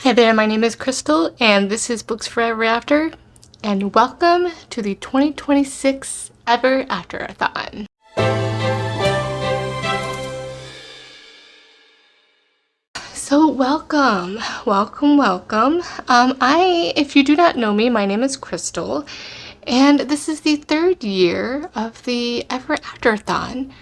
Hey there, my name is Crystal, and this is Books for Ever After, and welcome to the 2026 Ever Afterathon. So welcome. If you do not know me, my name is Crystal, and this is the third year of the Ever Afterathon,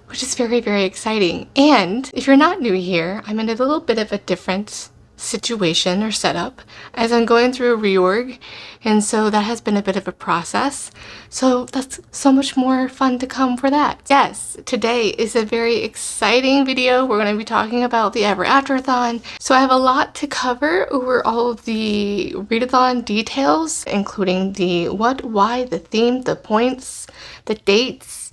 which is very, very exciting. And if you're not new here, I'm in a little bit of a different situation or setup as I'm going through a reorg, and so that has been a bit of a process. So that's so much more fun to come for that. Yes, today is a very exciting video. We're going to be talking about the Ever Afterathon. So I have a lot to cover over all of the Readathon details, including the what, why, the theme, the points, the dates,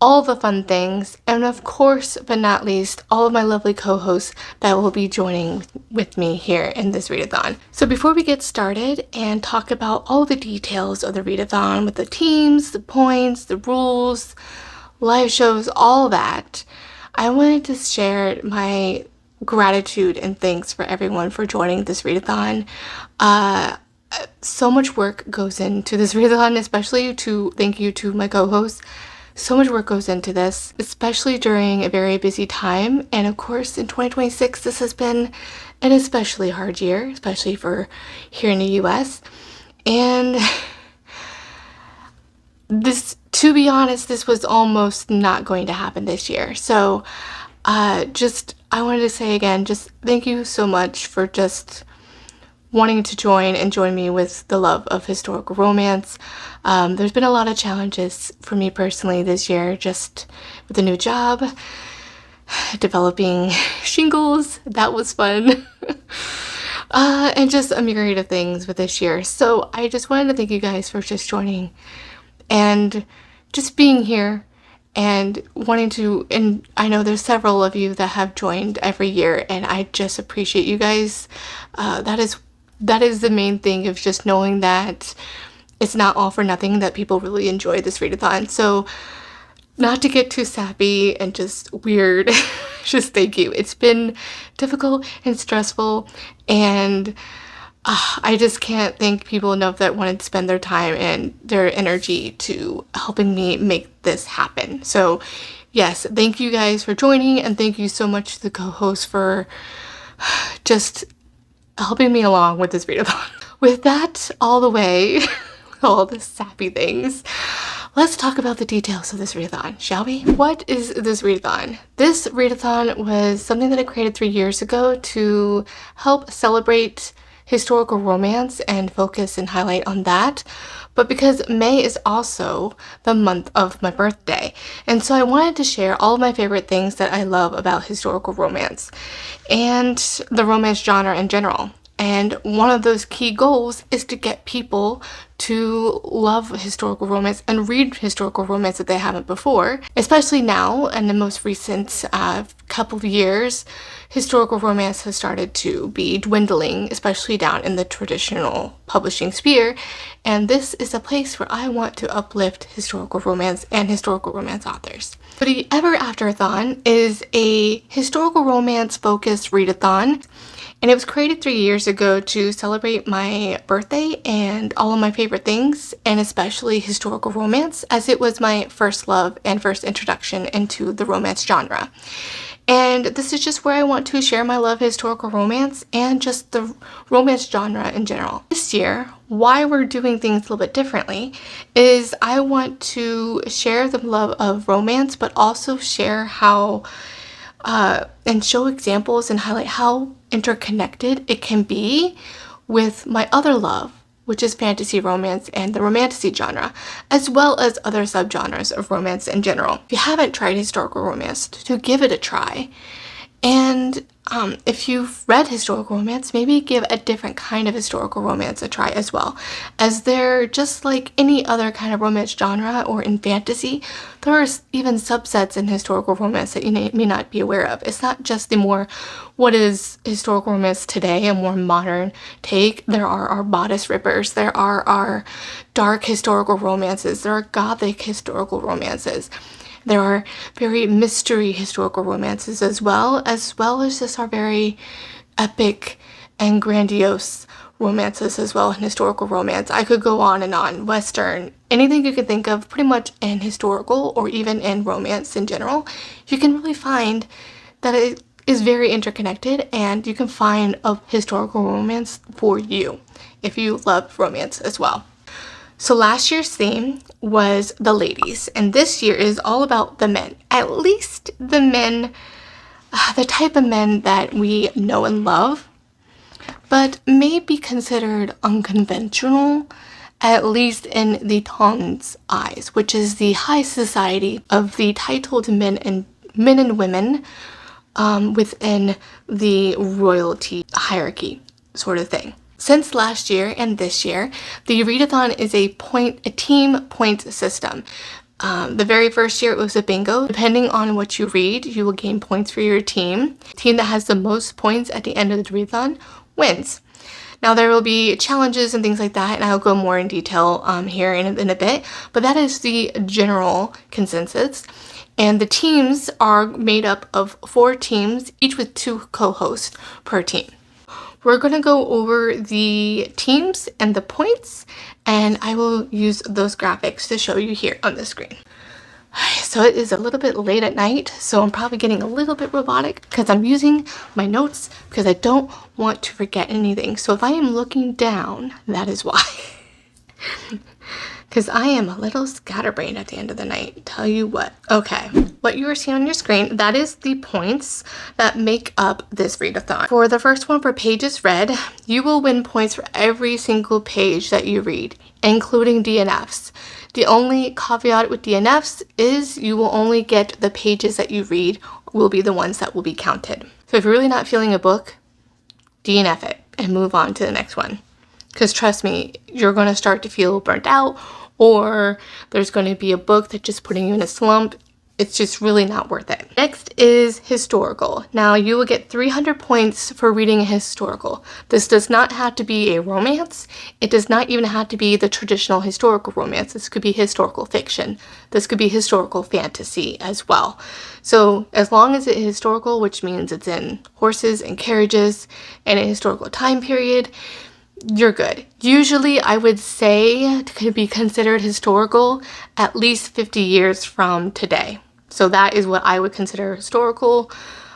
all the fun things, and of course, but not least, all of my lovely co-hosts that will be joining with me here in this readathon. So before we get started and talk about all the details of the readathon with the teams, the points, the rules, live shows, all that, I wanted to share my gratitude and thanks for everyone for joining this readathon. So much work goes into this readathon, especially to thank you to my co-hosts. So much work goes into this, especially during a very busy time. And of course, in 2026, this has been an especially hard year, especially for here in the US. And this, to be honest, this was almost not going to happen this year. So I wanted to say again, just thank you so much for just wanting to join me with the love of historical romance. There's been a lot of challenges for me personally this year, just with a new job, developing shingles, that was fun, and just a myriad of things with this year. So I just wanted to thank you guys for just joining and just being here and wanting to, and I know there's several of you that have joined every year, and I just appreciate you guys. That is the main thing, of just knowing that it's not all for nothing, that people really enjoy this readathon. So not to get too sappy and just weird, just thank you. It's been difficult and stressful, and I just can't thank people enough that wanted to spend their time and their energy to helping me make this happen. So yes, thank you guys for joining, and thank you so much to the co-host for just helping me along with this readathon. With that all the way, all the sappy things, let's talk about the details of this readathon, shall we? What is this readathon? This readathon was something that I created 3 years ago to help celebrate historical romance and focus and highlight on that. But because May is also the month of my birthday, and so I wanted to share all of my favorite things that I love about historical romance and the romance genre in general. And one of those key goals is to get people to love historical romance and read historical romance that they haven't before. Especially now, in the most recent couple of years, historical romance has started to be dwindling, especially down in the traditional publishing sphere. And this is a place where I want to uplift historical romance and historical romance authors. So the Ever Afterathon is a historical romance focused readathon. And it was created 3 years ago to celebrate my birthday and all of my favorite things, and especially historical romance, as it was my first love and first introduction into the romance genre. And this is just where I want to share my love of historical romance and just the romance genre in general. This year, why we're doing things a little bit differently is I want to share the love of romance, but also share how and show examples and highlight how interconnected it can be with my other love, which is fantasy romance and the romantasy genre, as well as other subgenres of romance in general. If you haven't tried historical romance, to give it a try. And if you've read historical romance, maybe give a different kind of historical romance a try as well, as they're just like any other kind of romance genre or in fantasy. There are even subsets in historical romance that you may not be aware of. It's not just the more what is historical romance today, a more modern take. There are our bodice rippers, there are our dark historical romances, there are gothic historical romances. There are very mystery historical romances as well as just our very epic and grandiose romances as well, and historical romance. I could go on and on. Western, anything you could think of, pretty much in historical or even in romance in general, you can really find that it is very interconnected, and you can find a historical romance for you if you love romance as well. So last year's theme was the ladies, and this year is all about the men. At least the men, the type of men that we know and love, but may be considered unconventional, at least in the Ton's eyes, which is the high society of the titled men and women within the royalty hierarchy sort of thing. Since last year and this year, the Readathon is a team points system. The very first year it was a bingo. Depending on what you read, you will gain points for your team. The team that has the most points at the end of the Readathon wins. Now there will be challenges and things like that, and I'll go more in detail here in a bit, but that is the general consensus. And the teams are made up of 4 teams, each with 2 co-hosts per team. We're going to go over the teams and the points, and I will use those graphics to show you here on the screen. So it is a little bit late at night, so I'm probably getting a little bit robotic because I'm using my notes because I don't want to forget anything. So if I am looking down, that is why. Because I am a little scatterbrained at the end of the night, tell you what. Okay, what you are seeing on your screen, that is the points that make up this readathon. For the first one, for pages read, you will win points for every single page that you read, including DNFs. The only caveat with DNFs is you will only get the pages that you read will be the ones that will be counted. So if you're really not feeling a book, DNF it and move on to the next one. Because trust me, you're going to start to feel burnt out, or there's going to be a book that's just putting you in a slump. It's just really not worth it. Next is historical. Now you will get 300 points for reading a historical. This does not have to be a romance. It does not even have to be the traditional historical romance. This could be historical fiction. This could be historical fantasy as well. So as long as it's historical, which means it's in horses and carriages and a historical time period, you're good. Usually I would say to be considered historical at least 50 years from today. So that is what I would consider historical.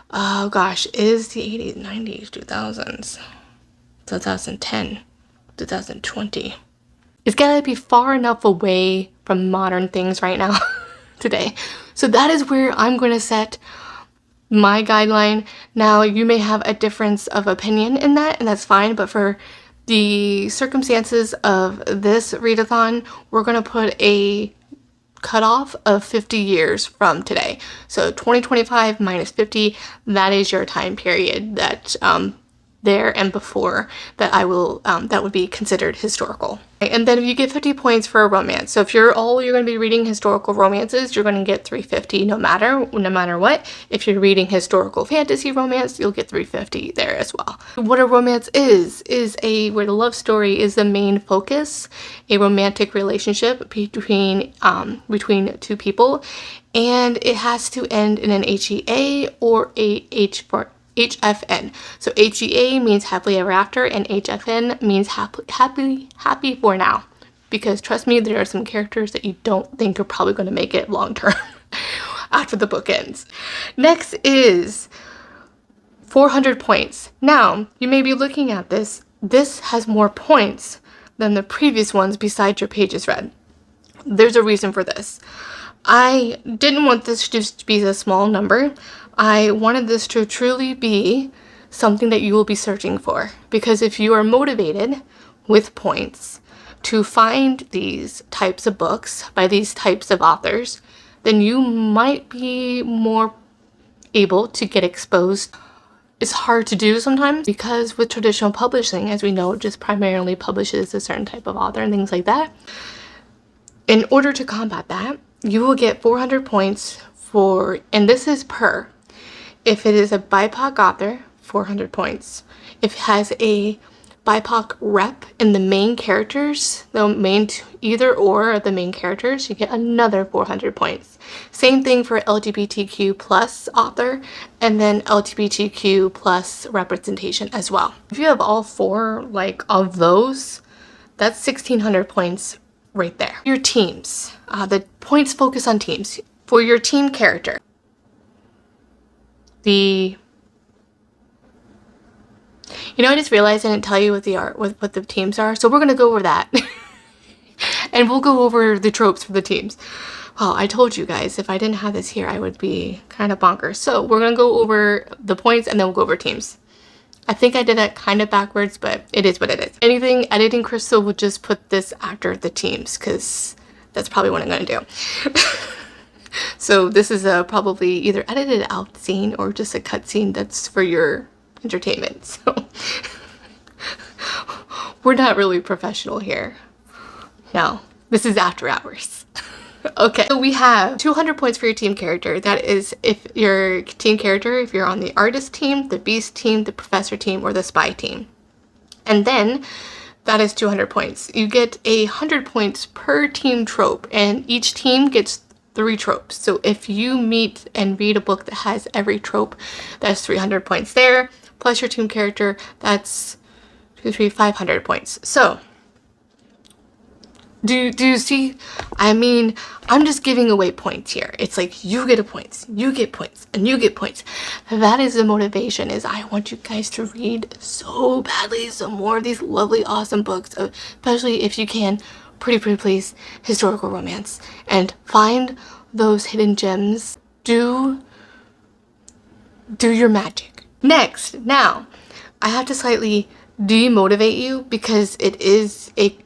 Oh gosh, is the 80s, 90s, 2000s, 2010, 2020. It's gotta be far enough away from modern things right now today. So that is where I'm going to set my guideline. Now you may have a difference of opinion in that, and that's fine, but for the circumstances of this readathon, we're going to put a cutoff of 50 years from today. So 2025 minus 50, that is your time period that there and before that I will that would be considered historical. And then you get 50 points for a romance. So if you're going to be reading historical romances, you're going to get 350 no matter what. If you're reading historical fantasy romance, you'll get 350 there as well. What a romance is where the love story is the main focus, a romantic relationship between 2 people, and it has to end in an HEA or a HFN. So HEA means happily ever after, and HFN means happy for now. Because trust me, there are some characters that you don't think are probably going to make it long term after the book ends. Next is 400 points. Now, you may be looking at this. This has more points than the previous ones besides your pages read. There's a reason for this. I didn't want this just to be a small number. I wanted this to truly be something that you will be searching for. Because if you are motivated with points to find these types of books by these types of authors, then you might be more able to get exposed. It's hard to do sometimes because with traditional publishing, as we know, it just primarily publishes a certain type of author and things like that. In order to combat that, you will get 400 points for, and this is per, if it is a BIPOC author, 400 points. If it has a BIPOC rep in the main characters, the main either or of the main characters, you get another 400 points. Same thing for LGBTQ plus author, and then LGBTQ plus representation as well. If you have all four like of those, that's 1600 points right there. Your teams, the points focus on teams. For your team character, I just realized I didn't tell you what the teams are, so we're gonna go over that. And we'll go over the tropes for the teams. Well, I told you guys, if I didn't have this here, I would be kind of bonkers. So we're gonna go over the points and then we'll go over teams. I think I did that kind of backwards, but it is what it is. Anything editing, Crystal will just put this after the teams, because that's probably what I'm gonna do. So this is probably either edited out scene or just a cut scene that's for your entertainment. So we're not really professional here. No, this is after hours. Okay, so we have 200 points for your team character. That is if your team character, if you're on the artist team, the beast team, the professor team, or the spy team. And then that is 200 points. You get 100 points per team trope, and each team gets 3 tropes. So if you meet and read a book that has every trope, that's 300 points there. Plus your team character, that's 500 points. So do you see? I mean, I'm just giving away points here. It's like you get points, you get points, and you get points. That is the motivation, is I want you guys to read so badly some more of these lovely, awesome books, especially if you can, pretty please, historical romance, and find those hidden gems. Do your magic. Next, now, I have to slightly demotivate you because it is a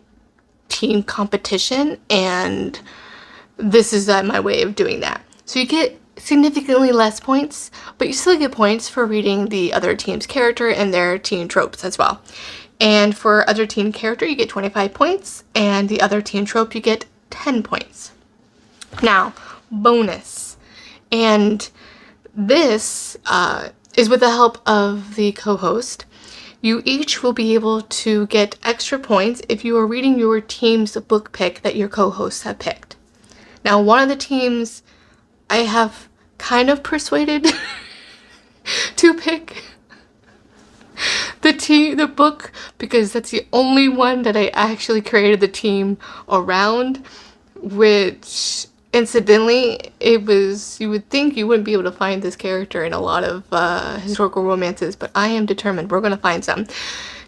team competition, and this is my way of doing that. So you get significantly less points, but you still get points for reading the other team's character and their team tropes as well. And for other team character, you get 25 points, and the other team trope, you get 10 points. Now, bonus. And this is with the help of the co-host. You each will be able to get extra points if you are reading your team's book pick that your co-hosts have picked. Now, one of the teams I have kind of persuaded to pick the book, because that's the only one that I actually created the team around, which incidentally, you would think you wouldn't be able to find this character in a lot of historical romances, but I am determined we're going to find some.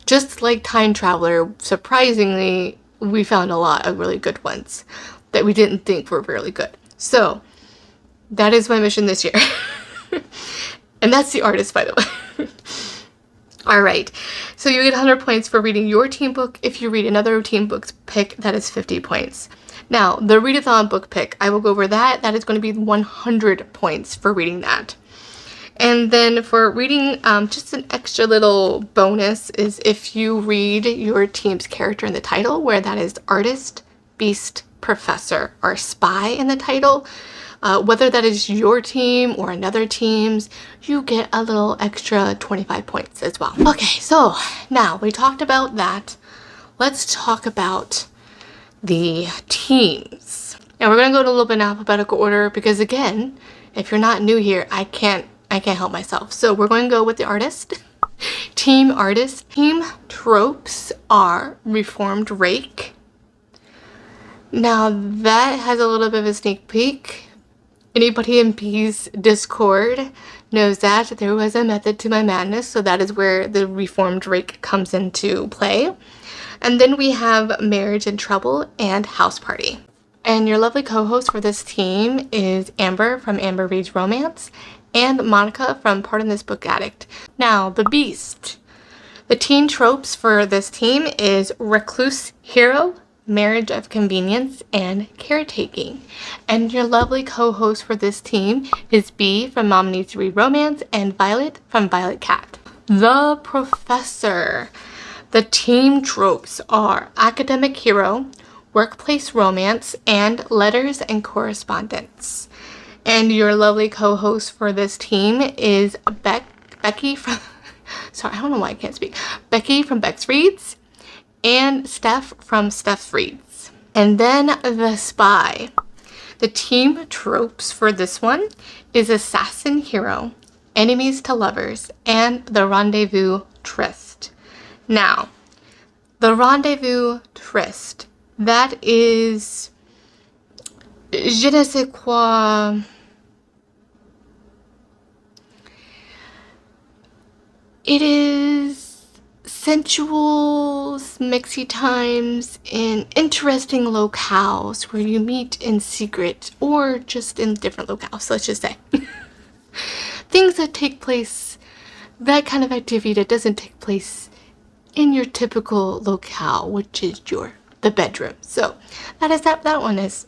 Just like Time Traveler, surprisingly, we found a lot of really good ones that we didn't think were really good. So, that is my mission this year. And that's the artist, by the way. Alright, so you get 100 points for reading your team book. If you read another team book's pick, that is 50 points. Now, the Readathon book pick, I will go over that. That is going to be 100 points for reading that. And then for reading, just an extra little bonus is if you read your team's character in the title, where that is artist, beast, professor, or spy in the title, whether that is your team or another team's, you get a little extra 25 points as well. Okay, so now we talked about that. Let's talk about the teams. And we're going to go to a little bit in alphabetical order because, again, if you're not new here, I can't help myself. So we're going to go with the artist. Team artist. Team tropes are Reformed Rake. Now that has a little bit of a sneak peek. Anybody in B's Discord knows that there was a method to my madness, so that is where the Reformed Rake comes into play. And then we have Marriage in Trouble and House Party. And your lovely co-host for this team is Amber from Amber Reads Romance and Monica from Pardon This Book Addict. Now, the Beast. The teen tropes for this team is Recluse Hero, Marriage of Convenience, and Caretaking. And your lovely co-host for this team is B from Mom Needs to Read Romance and Violet from Violet Cat. The Professor. The team tropes are Academic Hero, Workplace Romance, and Letters and Correspondence. And your lovely co-host for this team is Beccie from sorry, I don't know why I can't speak. Beccie from Bex Reads, and Steph from Steph Reads. And then the spy. The team tropes for this one is assassin hero, enemies to lovers, and the rendezvous tryst. Now, the rendezvous tryst, that is je ne sais quoi. It is sensual, mixy times in interesting locales where you meet in secret or just in different locales, let's just say. Things that take place, that kind of activity that doesn't take place in your typical locale, which is the bedroom. So that is that one is.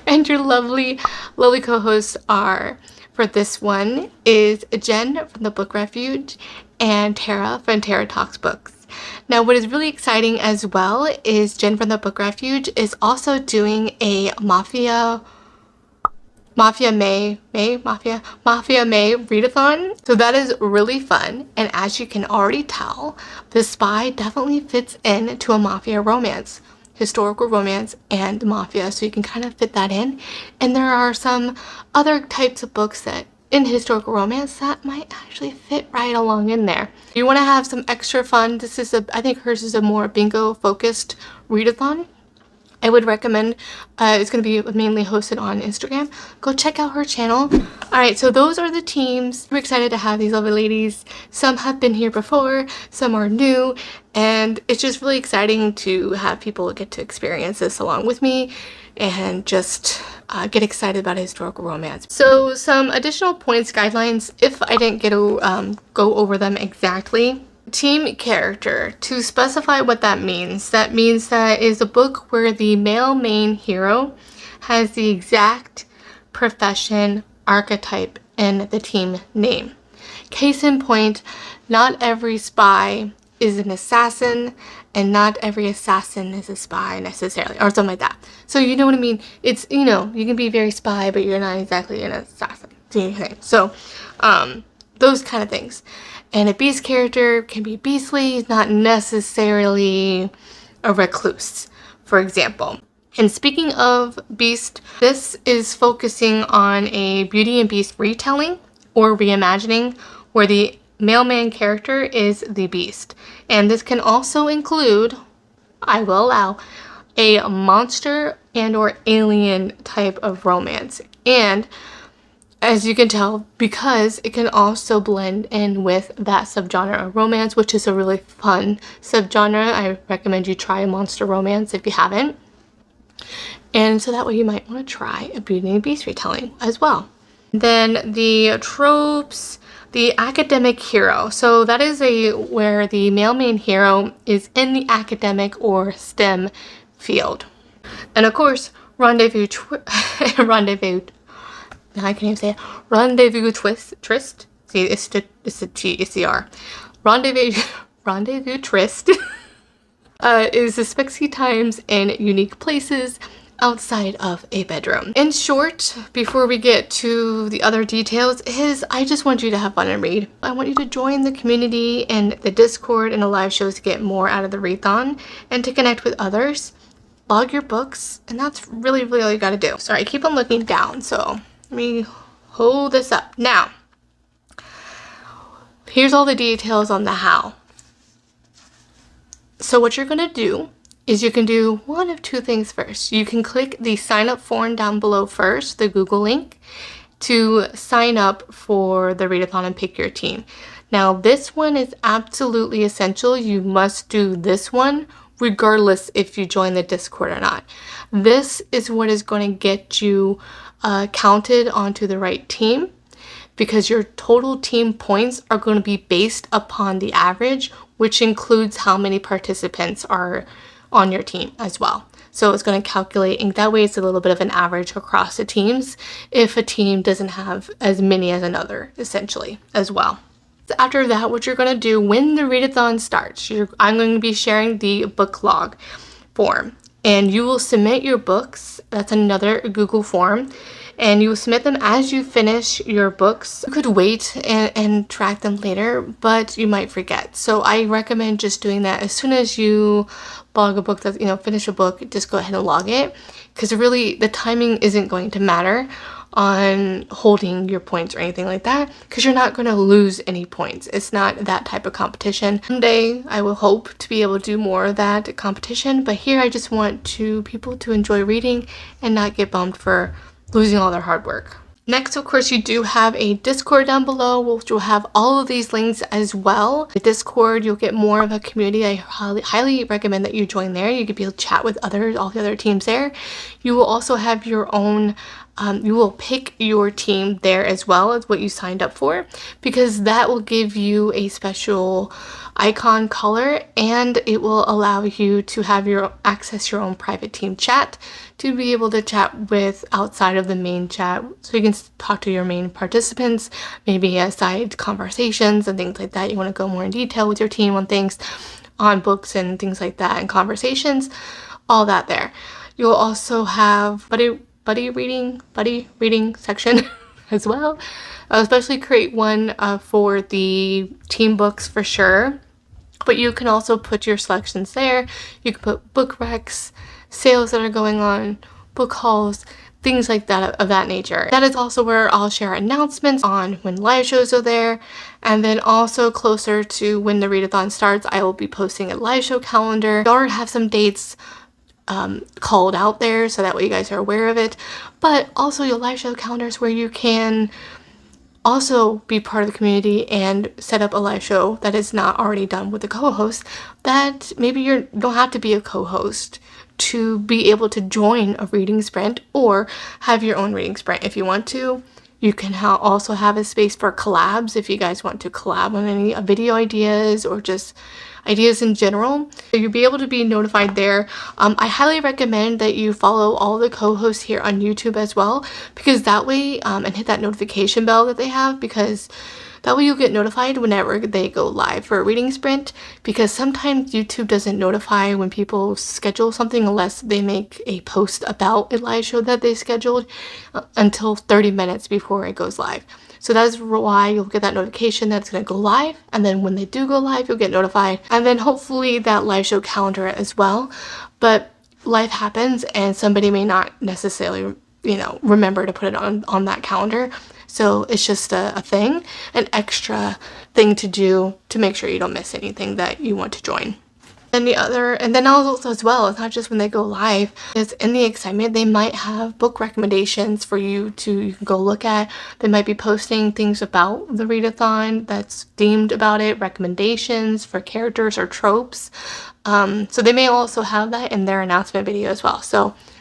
And your lovely co-hosts are, for this one, is Jenn from the Book Refuge and Tara from Tara Talks Books. Now, what is really exciting as well is Jenn from the Book Refuge is also doing a Mafia May readathon. So that is really fun. And as you can already tell, the spy definitely fits into a Mafia romance, historical romance and Mafia. So you can kind of fit that in. And there are some other types of books that in historical romance that might actually fit right along in there. You want to have some extra fun. This is I think hers is a more bingo focused readathon. I would recommend, it's going to be mainly hosted on Instagram. Go check out her channel. Alright, so those are the teams. We're excited to have these lovely ladies. Some have been here before, some are new, and it's just really exciting to have people get to experience this along with me and just get excited about historical romance. So some additional points, guidelines, if I didn't get to go over them exactly. Team character, to specify what that means that is a book where the male main hero has the exact profession, archetype, and the team name. Case in point, not every spy is an assassin, and not every assassin is a spy necessarily, or something like that. So you know what I mean? It's, you know, you can be very spy, but you're not exactly an assassin. So, those kind of things. And a beast character can be beastly, not necessarily a recluse, for example. And speaking of beast, this is focusing on a Beauty and Beast retelling or reimagining where the male main character is the beast. And this can also include, I will allow, a monster and or alien type of romance. And as you can tell, because it can also blend in with that subgenre of romance, which is a really fun subgenre. I recommend you try a monster romance if you haven't. And so that way you might want to try a Beauty and the Beast retelling as well. Then the tropes, the academic hero. So that is where the male main hero is in the academic or STEM field. And of course, rendezvous now I can't even say it. Rendezvous tryst. See, it's the T, it's the R. Rendezvous tryst is the spexy times in unique places outside of a bedroom. In short, before we get to the other details, I just want you to have fun and read. I want you to join the community and the Discord and the live shows to get more out of the readathon and to connect with others. Log your books, and that's really, really all you gotta do. Sorry, I keep on looking down, so let me hold this up. Now, here's all the details on the how. So what you're going to do is you can do one of two things first. You can click the sign up form down below first, the Google link, to sign up for the readathon and pick your team. Now, this one is absolutely essential. You must do this one regardless if you join the Discord or not. This is what is going to get you counted onto the right team, because your total team points are going to be based upon the average, which includes how many participants are on your team as well. So it's going to calculate, and that way it's a little bit of an average across the teams if a team doesn't have as many as another, essentially, as well. After that, what you're going to do when the readathon starts, I'm going to be sharing the book log form. and you will submit your books. That's another Google form, and you will submit them as you finish your books. You could wait and track them later, but you might forget. So I recommend just doing that as soon as you log a book, that finish a book, just go ahead and log it, because really the timing isn't going to matter on holding your points or anything like that, because you're not going to lose any points. It's not that type of competition. Someday I will hope to be able to do more of that competition, but here I just want people to enjoy reading and not get bummed for losing all their hard work. Next, of course, you do have a Discord down below, which will have all of these links as well. The Discord, you'll get more of a community. I highly recommend that you join there. You could be able to chat with all the other teams there. You will also have your own, you will pick your team there as well as what you signed up for, because that will give you a special icon color, and it will allow you to have access your own private team chat, to be able to chat with outside of the main chat, so you can talk to your main participants, maybe side conversations and things like that. You want to go more in detail with your team on things, on books and things like that, and conversations, all that there. You'll also have buddy reading section as well. I'll especially create one for the team books for sure, but you can also put your selections there. You can put book recs, sales that are going on, book hauls, things like that of that nature. That is also where I'll share announcements on when live shows are there, and then also closer to when the readathon starts, I will be posting a live show calendar. I already have some dates called out there, so that way you guys are aware of it, but also your live show calendars where you can also be part of the community and set up a live show that is not already done with a co-host, that maybe you don't have to be a co-host to be able to join a reading sprint, or have your own reading sprint if you want to. You can also have a space for collabs if you guys want to collab on any video ideas or just ideas in general. So you'll be able to be notified there. I highly recommend that you follow all the co-hosts here on YouTube as well, because that way, and hit that notification bell that they have, because that way you'll get notified whenever they go live for a reading sprint, because sometimes YouTube doesn't notify when people schedule something unless they make a post about a live show that they scheduled until 30 minutes before it goes live. So that's why you'll get that notification that it's going to go live, and then when they do go live, you'll get notified, and then hopefully that live show calendar as well. But life happens and somebody may not necessarily remember to put it on that calendar. So it's just a thing, an extra thing to do to make sure you don't miss anything that you want to join. And then also as well, it's not just when they go live, it's in the excitement, they might have book recommendations for you can go look at. They might be posting things about the readathon that's themed about it, recommendations for characters or tropes. So they may also have that in their announcement video as well,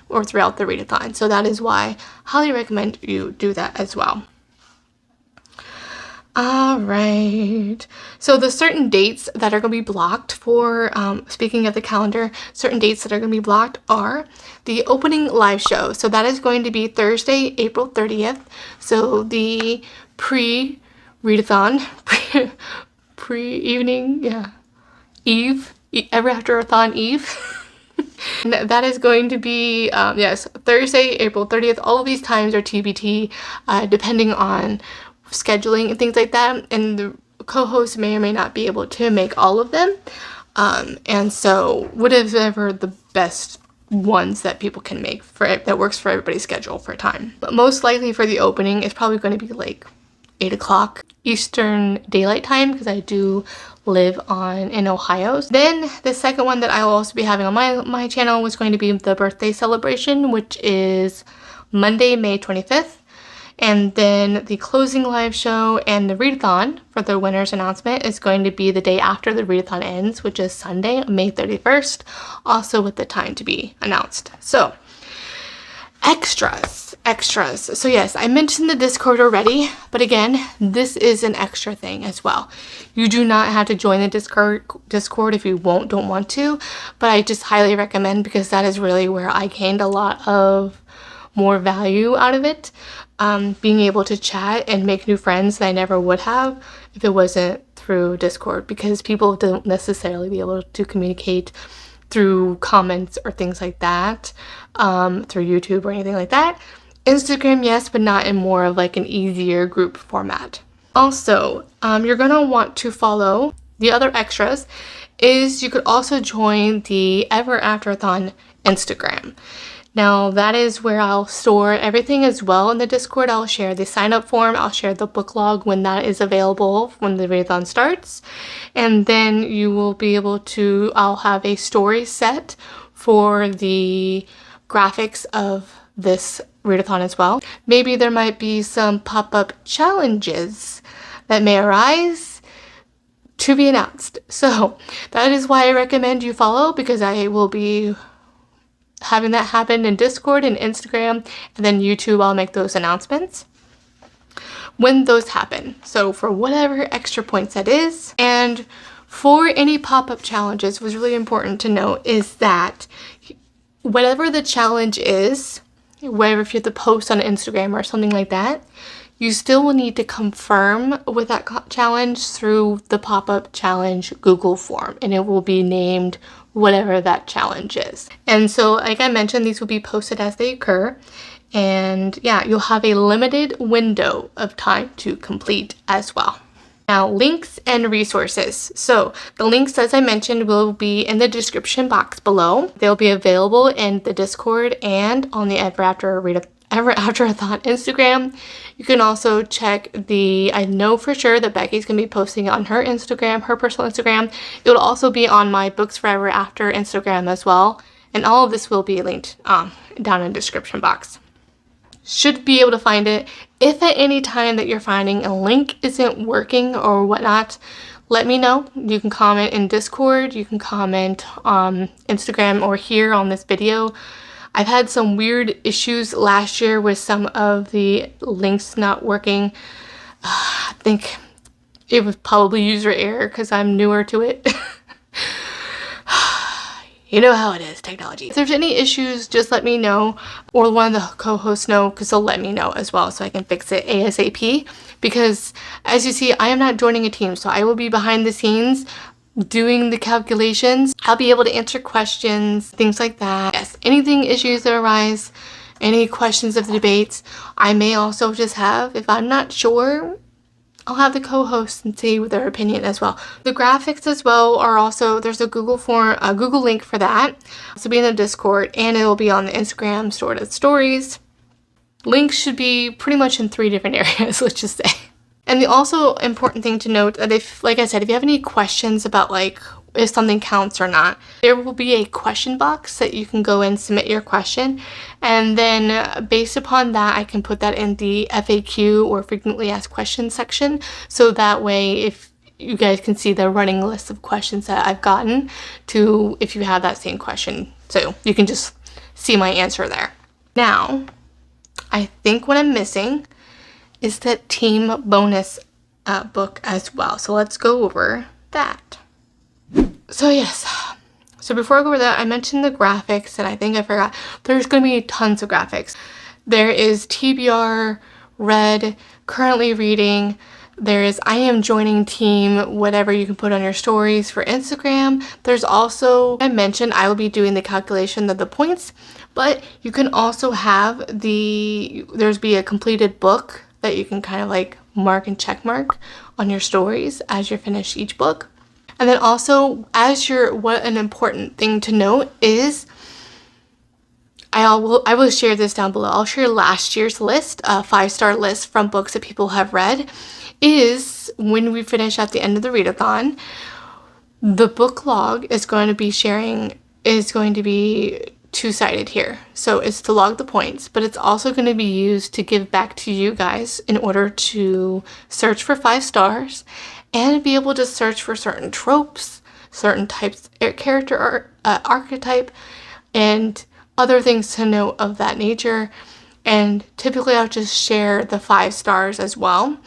or throughout the readathon. So that is why I highly recommend you do that as well. Alright, so the certain dates that are going to be blocked for, speaking of the calendar, certain dates that are going to be blocked are the opening live show. So that is going to be Thursday, April 30th. So the pre-readathon, pre-evening, Eve, Ever Afterathon Eve. And that is going to be, yes, Thursday, April 30th. All of these times are TBT, depending on scheduling and things like that, and the co-host may or may not be able to make all of them, and so whatever the best ones that people can make that works for everybody's schedule for time. But most likely for the opening, it's probably going to be like 8 o'clock Eastern Daylight Time, because I do live in Ohio. Then the second one that I will also be having on my channel was going to be the birthday celebration, which is Monday, May 25th. And then the closing live show and the readathon for the winner's announcement is going to be the day after the readathon ends, which is Sunday, May 31st, also with the time to be announced. So, extras. So yes, I mentioned the Discord already, but again, this is an extra thing as well. You do not have to join the Discord if you don't want to, but I just highly recommend, because that is really where I gained a lot of more value out of it. Being able to chat and make new friends that I never would have if it wasn't through Discord, because people don't necessarily be able to communicate through comments or things like that, through YouTube or anything like that. Instagram, yes, but not in more of like an easier group format. Also, you're gonna want to follow the other extras. Is you could also join the Ever Afterathon Instagram. Now that is where I'll store everything as well in the Discord. I'll share the sign up form, I'll share the book log when that is available, when the readathon starts, and then you will be able to, I'll have a story set for the graphics of this readathon as well. Maybe there might be some pop-up challenges that may arise, to be announced. So that is why I recommend you follow, because I will be having that happen in Discord and Instagram, and then YouTube, I'll make those announcements when those happen. So for whatever extra points that is. And for any pop-up challenges, what's really important to note is that whatever the challenge is, whether if you have to post on Instagram or something like that, you still will need to confirm with that challenge through the pop-up challenge Google form, and it will be named whatever that challenge is. And so, like I mentioned, these will be posted as they occur. And yeah, you'll have a limited window of time to complete as well. Now, links and resources. So the links, as I mentioned, will be in the description box below. They'll be available in the Discord and on the Ever Afterathon Instagram. You can also check I know for sure that Beccie's going to be posting on her Instagram, her personal Instagram. It will also be on my Books Forever After Instagram as well. And all of this will be linked down in the description box. Should be able to find it. If at any time that you're finding a link isn't working or whatnot, let me know. You can comment in Discord, you can comment on Instagram or here on this video. I've had some weird issues last year with some of the links not working. I think it was probably user error because I'm newer to it. You know how it is, technology. If there's any issues, just let me know, or one of the co-hosts know, because they'll let me know as well so I can fix it ASAP. Because as you see, I am not joining a team, so I will be behind the scenes doing the calculations. I'll be able to answer questions, things like that. Yes, anything, issues that arise, any questions of the debates. I may also just have, if I'm not sure, I'll have the co-hosts and see their opinion as well. The graphics as well are also, there's a Google link for that. So be in the Discord, and it will be on the Instagram stored as stories. Links should be pretty much in 3 different areas, let's just say. And the also important thing to note that if, like I said, if you have any questions about like if something counts or not, there will be a question box that you can go and submit your question, and then based upon that I can put that in the FAQ or frequently asked questions section, so that way if you guys can see the running list of questions that I've gotten to, if you have that same question, so you can just see my answer there. Now I think what I'm missing is that team bonus book as well, so let's go over that. So yes, so before I go over that, I mentioned the graphics, and I think I forgot. There's going to be tons of graphics. There is TBR, read, currently reading. There is I am joining team, whatever you can put on your stories for Instagram. There's also, I mentioned I will be doing the calculation of the points, but you can also have there's be a completed book that you can kind of like mark and check mark on your stories as you finish each book. And then also, what an important thing to note is, I will share this down below. I'll share last year's list, a 5-star list from books that people have read, is when we finish at the end of the readathon, the book log is going to be 2-sided here. So it's to log the points, but it's also going to be used to give back to you guys in order to search for 5 stars and be able to search for certain tropes, certain types of character archetype, and other things to note of that nature. And typically I'll just share the 5 stars as well.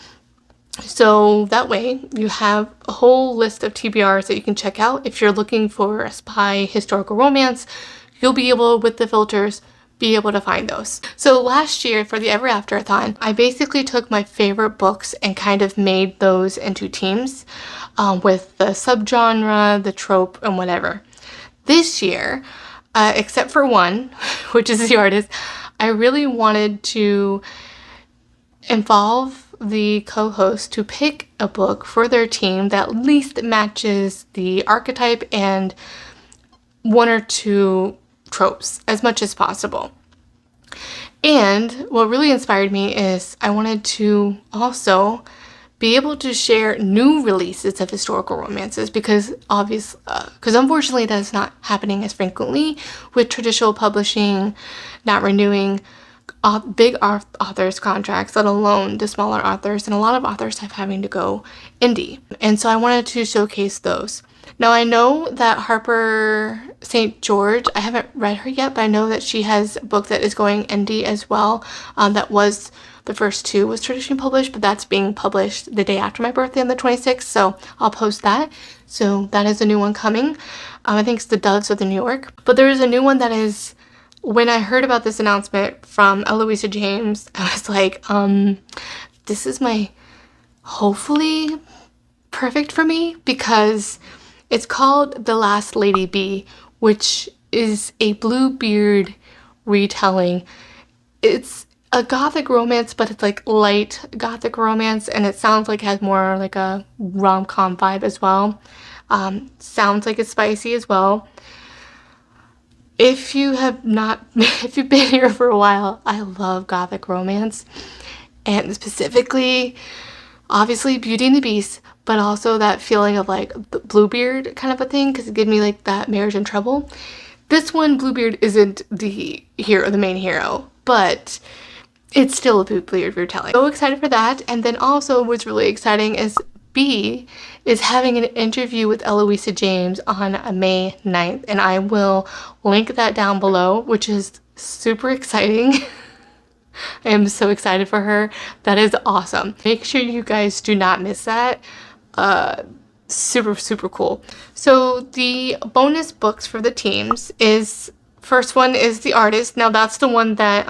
So that way you have a whole list of TBRs that you can check out. If you're looking for a spy historical romance, you'll be able, with the filters, be able to find those. So last year for the Ever Afterathon, I basically took my favorite books and kind of made those into teams with the subgenre, the trope, and whatever. This year, except for one, which is the artist, I really wanted to involve the co-host to pick a book for their team that at least matches the archetype and one or two tropes as much as possible. And what really inspired me is I wanted to also be able to share new releases of historical romances because unfortunately that is not happening as frequently with traditional publishing not renewing big authors contracts, let alone the smaller authors, and a lot of authors have having to go indie. And so I wanted to showcase those. Now I know that Harper St. George, I haven't read her yet, but I know that she has a book that is going indie as well. That was the first two was traditionally published, but that's being published the day after my birthday on the 26th, so I'll post that. So that is a new one coming. I think it's The Doves of the New York. But there is a new one that is, when I heard about this announcement from Eloisa James, I was like, this is my hopefully perfect for me, because it's called The Last Lady Bee, which is a Bluebeard retelling. It's a gothic romance, but it's like light gothic romance, and it sounds like it has more like a rom-com vibe as well. Sounds like it's spicy as well. If you've been here for a while, I love gothic romance, and specifically, obviously, Beauty and the Beast, but also that feeling of like the Bluebeard kind of a thing, because it gives me like that Marriage in Trouble. This one, Bluebeard isn't the main hero, but it's still a Bluebeard retelling. So excited for that. And then also what's really exciting is B is having an interview with Eloisa James on May 9th, and I will link that down below, which is super exciting. I am so excited for her. That is awesome. Make sure you guys do not miss that. Super, super cool. So the bonus books for the teams is, first one is The Artist. Now that's the one that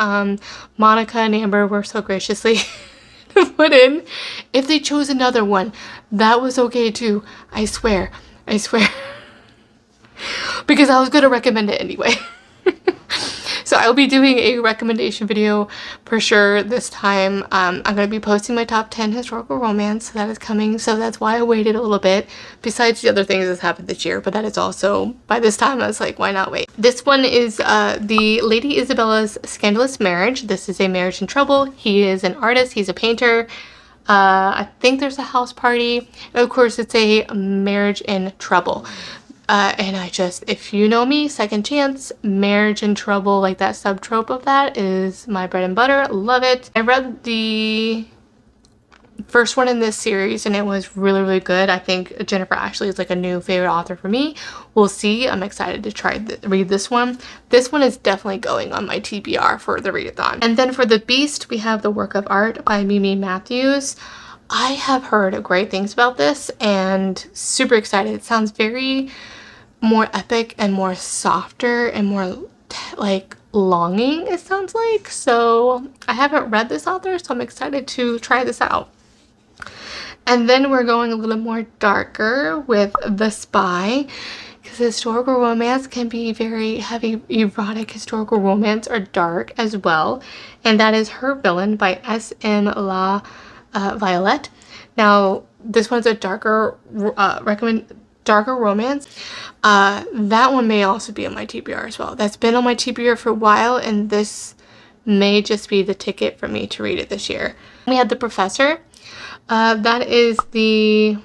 Monica and Amber were so graciously put in. If they chose another one, that was okay too. I swear. Because I was going to recommend it anyway. So I'll be doing a recommendation video for sure this time. I'm going to be posting my top 10 historical romance. So that is coming. So that's why I waited a little bit. Besides the other things that's happened this year. But that is also, by this time, I was like, why not wait? This one is the Lady Isabella's Scandalous Marriage. This is a marriage in trouble. He is an artist. He's a painter. I think there's a house party. And of course, it's a marriage in trouble. And if you know me, second chance, marriage in trouble, like that subtrope of that is my bread and butter. Love it. I read the first one in this series and it was really, really good. I think Jennifer Ashley is like a new favorite author for me. We'll see. I'm excited to read this one. This one is definitely going on my TBR for the readathon. And then for The Beast, we have The Work of Art by Mimi Matthews. I have heard great things about this and super excited. It sounds very more epic and more softer and more like longing, it sounds like. So I haven't read this author, so I'm excited to try this out. And then we're going a little more darker with The Spy, because historical romance can be very heavy. Erotic historical romance are dark as well, and that is Her Villain by S.M. La Violette. Now this one's a darker romance. That one may also be on my TBR as well. That's been on my TBR for a while, and this may just be the ticket for me to read it this year. We had The Professor. That is the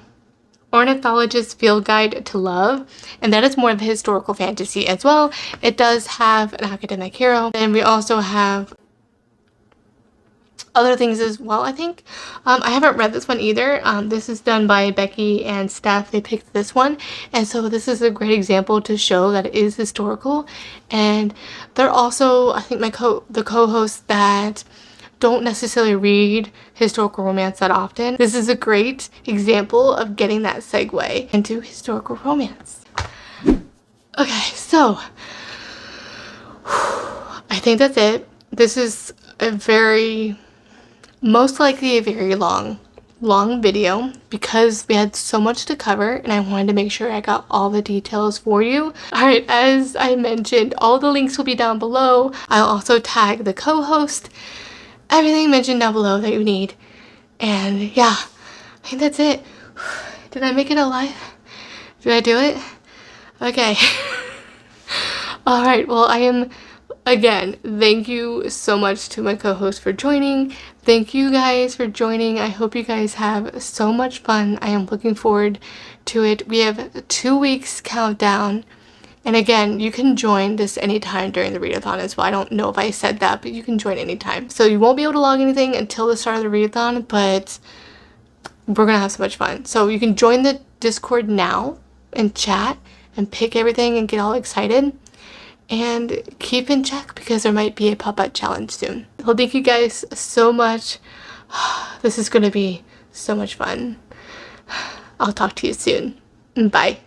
Ornithologist's Field Guide to Love, and that is more of a historical fantasy as well. It does have an academic hero, and we also have other things as well, I think. I haven't read this one either. This is done by Beccie and Steph. They picked this one, and so this is a great example to show that it is historical. And they're also, I think, the co-hosts that don't necessarily read historical romance that often. This is a great example of getting that segue into historical romance. Okay, so I think that's it. This is most likely a very long long video because we had so much to cover and I wanted to make sure I got all the details for you. Alright, as I mentioned, all the links will be down below. I'll also tag the co-host, everything mentioned down below that you need. And yeah, I think that's it. Did I make it alive? Did I do it? Okay. Alright, well, again, thank you so much to my co-host for joining. Thank you guys for joining. I hope you guys have so much fun. I am looking forward to it. We have 2 weeks countdown. And again, you can join this anytime during the readathon as well. I don't know if I said that, but you can join anytime. So you won't be able to log anything until the start of the readathon, but we're going to have so much fun. So you can join the Discord now and chat and pick everything and get all excited. And keep in check because there might be a pop-up challenge soon. Well, thank you guys so much. This is going to be so much fun. I'll talk to you soon. Bye.